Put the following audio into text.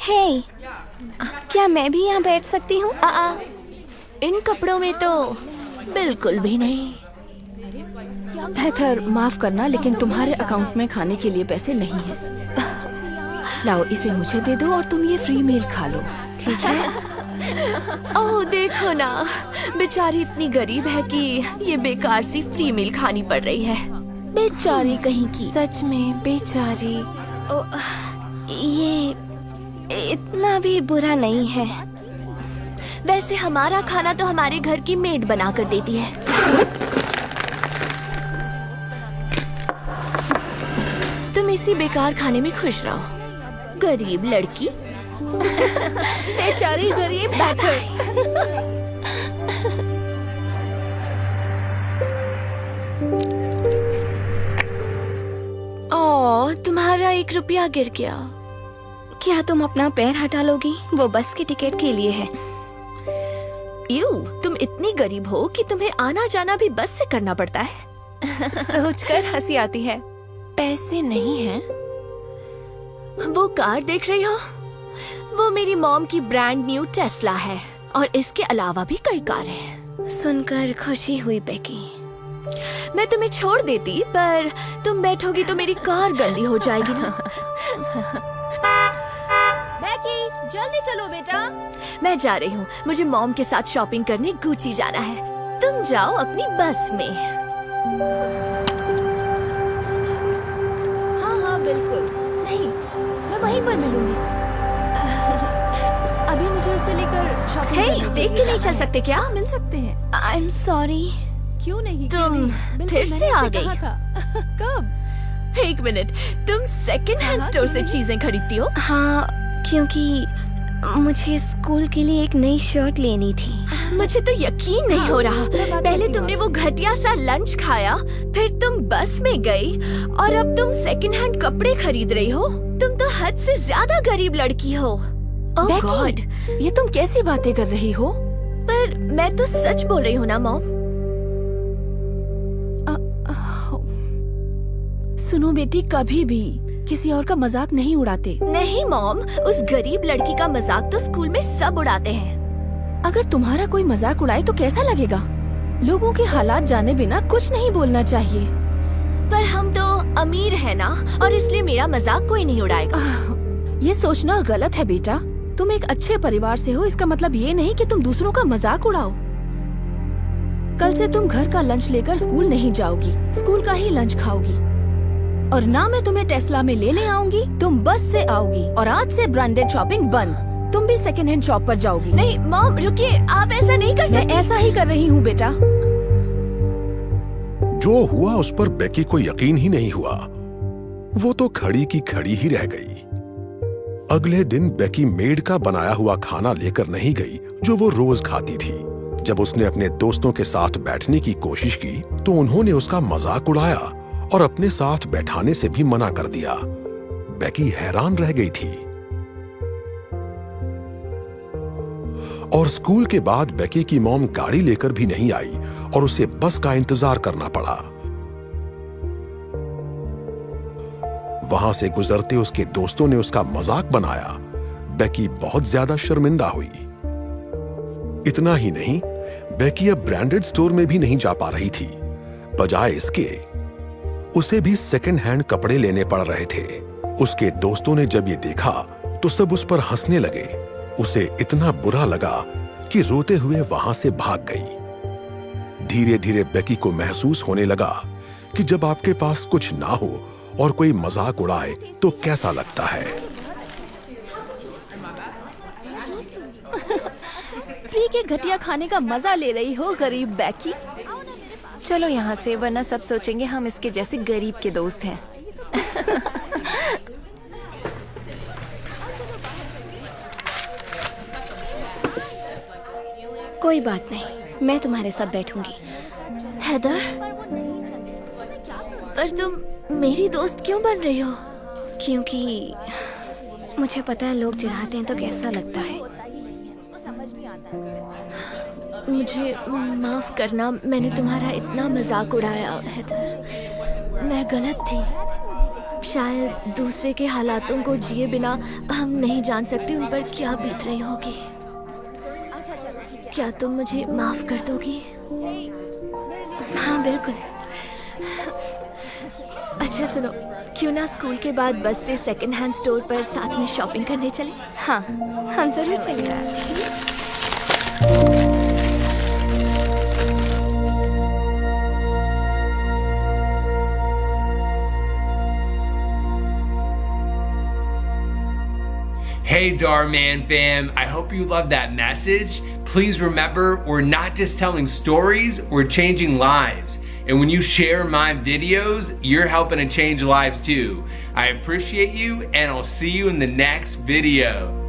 हे, क्या मैं भी यहाँ बैठ सकती हूँ? इन कपड़ों में तो बिल्कुल भी नहीं। हेथर, माफ करना लेकिन तुम्हारे अकाउंट में खाने के लिए पैसे नहीं हैं। लाओ, इसे मुझे दे दो और तुम ये फ्री मील खा लो, ठीक है? ओह देखो ना, बेचारी इतनी गरीब है कि ये बेकार सी फ्री मील खानी पड़ रही है। बेचारी कहीं की। सच में बेचारी। ये इतना भी बुरा नहीं है। वैसे हमारा खाना तो हमारे घर की मेड बना कर देती है। तुम इसी बेकार खाने में खुश रहो, गरीब लड़की। बेचारी गरीब हेथर। ओह, तुम्हारा 1 रुपया गिर गया। क्या तुम अपना पैर हटा लोगी? वो बस की टिकट के लिए है। यू, तुम इतनी गरीब हो कि तुम्हें आना जाना भी बस से करना पड़ता है। सोचकर हंसी आती है। पैसे नहीं हैं। वो कार देख रही हो? वो मेरी मॉम की ब्रांड न्यू टेस्ला है और इसके अलावा भी कई कार हैं। सुनकर खुशी हुई बेकी। मैं तुम्हें छोड़ देती, पर तुम बैठोगी तो मेरी कार गंदी हो जाएगी ना। बेकी, जल्दी चलो बेटा। मैं जा रही हूँ, मुझे मॉम के साथ शॉपिंग करने गुची जाना है। तुम जाओ अपनी बस में। हाँ, बिल्कुल। नहीं, मैं वहीं पर मिलूंगी। अभी मुझे उसे लेकर शॉपिंग करने के देख लिए के नहीं जाना चल है। सकते क्या? हाँ, मिल सकते हैं। I am sorry. क्यों नहीं? तुम बिल्कुल, फिर से मैंने आ उसे गई। कहा था। कब? 1 मिनट, तुम सेकंड हैंड हाँ, स्टोर क्यों से नहीं? चीजें खरीदती हो? हाँ, क्योंकि मुझे स्कूल के लिए एक नई शर्ट लेनी थी। मुझे तो यकीन नहीं हो रहा। मैं बात पहले करती तुमने हूँ वो घटिया सा लंच खाया, फिर तुम बस में गई और अब तुम सेकंड हैंड कपड़े खरीद रही हो। तुम तो हद से ज्यादा गरीब लड़की हो। ओह गॉड, बेकी, ये तुम कैसी बातें कर रही हो? पर मैं तो सच बोल रही हूँ ना मॉम। सुनो बेटी, कभी भी किसी और का मजाक नहीं उड़ाते। नहीं मॉम, उस गरीब लड़की का मजाक तो स्कूल में सब उड़ाते हैं। अगर तुम्हारा कोई मजाक उड़ाए तो कैसा लगेगा? लोगों के हालात जाने बिना कुछ नहीं बोलना चाहिए। पर हम तो अमीर है ना, और इसलिए मेरा मजाक कोई नहीं उड़ाएगा। ये सोचना गलत है बेटा। तुम एक अच्छे परिवार से हो, इसका मतलब ये नहीं कि तुम दूसरों का मजाक उड़ाओ। कल से तुम घर का लंच लेकर स्कूल नहीं जाओगी, स्कूल का ही लंच खाओगी। और ना मैं तुम्हें टेस्ला में लेने आऊंगी, तुम बस से आओगी। और आज से ब्रांडेड शॉपिंग बंद। तुम भी सेकंड हैंड शॉप पर जाओगी। नहीं मॉम रुकिए, आप ऐसा नहीं कर मैं सकती। ऐसा ही कर रही हूँ बेटा। जो हुआ उस पर बेकी को यकीन ही नहीं हुआ। वो तो खड़ी की खड़ी ही रह गई। अगले दिन बेकी मेड का बनाया हुआ खाना लेकर नहीं गई जो वो रोज खाती थी। जब उसने अपने दोस्तों के साथ बैठने की कोशिश की तो उन्होंने उसका मजाक उड़ाया और अपने साथ बैठाने से भी मना कर दिया। बेकी हैरान रह गई थी। और स्कूल के बाद बेकी की मॉम गाड़ी लेकर भी नहीं आई और उसे बस का इंतजार करना पड़ा। वहां से गुजरते उसके दोस्तों ने उसका मजाक बनाया। बेकी बहुत ज्यादा शर्मिंदा हुई। इतना ही नहीं, बेकी अब ब्रांडेड स्टोर में भी नहीं जा पा रही थी। बजाय इसके उसे भी सेकंड हैंड कपड़े लेने पड़ रहे थे। उसके दोस्तों ने जब ये देखा तो सब उस पर हंसने लगे। उसे इतना बुरा लगा कि रोते हुए वहां से भाग गई। धीरे धीरे बेकी को महसूस होने लगा कि जब आपके पास कुछ ना हो और कोई मजाक उड़ाए तो कैसा लगता है। फ्री के घटिया खाने का मजा ले रही हो गरीब बेकी। चलो यहाँ से, वरना सब सोचेंगे हम इसके जैसे गरीब के दोस्त हैं। कोई बात नहीं, मैं तुम्हारे साथ बैठूंगी। हेदर, पर तुम मेरी दोस्त क्यों बन रही हो? क्योंकि मुझे पता है लोग चिढ़ाते हैं तो कैसा लगता है। मुझे माफ करना, मैंने तुम्हारा इतना मजाक उड़ाया हेदर। मैं गलत थी। शायद दूसरे के हालातों को जिए बिना हम नहीं जान सकते उन पर क्या बीत रही होगी। क्या तुम मुझे माफ कर दोगी? हाँ बिल्कुल। अच्छा सुनो, क्यों ना स्कूल के बाद बस से सेकंड हैंड स्टोर पर साथ में शॉपिंग करने चले? हाँ हम जरूर चलेंगे। Hey Darman fam, I hope you loved that message. Please remember, we're not just telling stories, we're changing lives. And when you share my videos, you're helping to change lives too. I appreciate you, and I'll see you in the next video.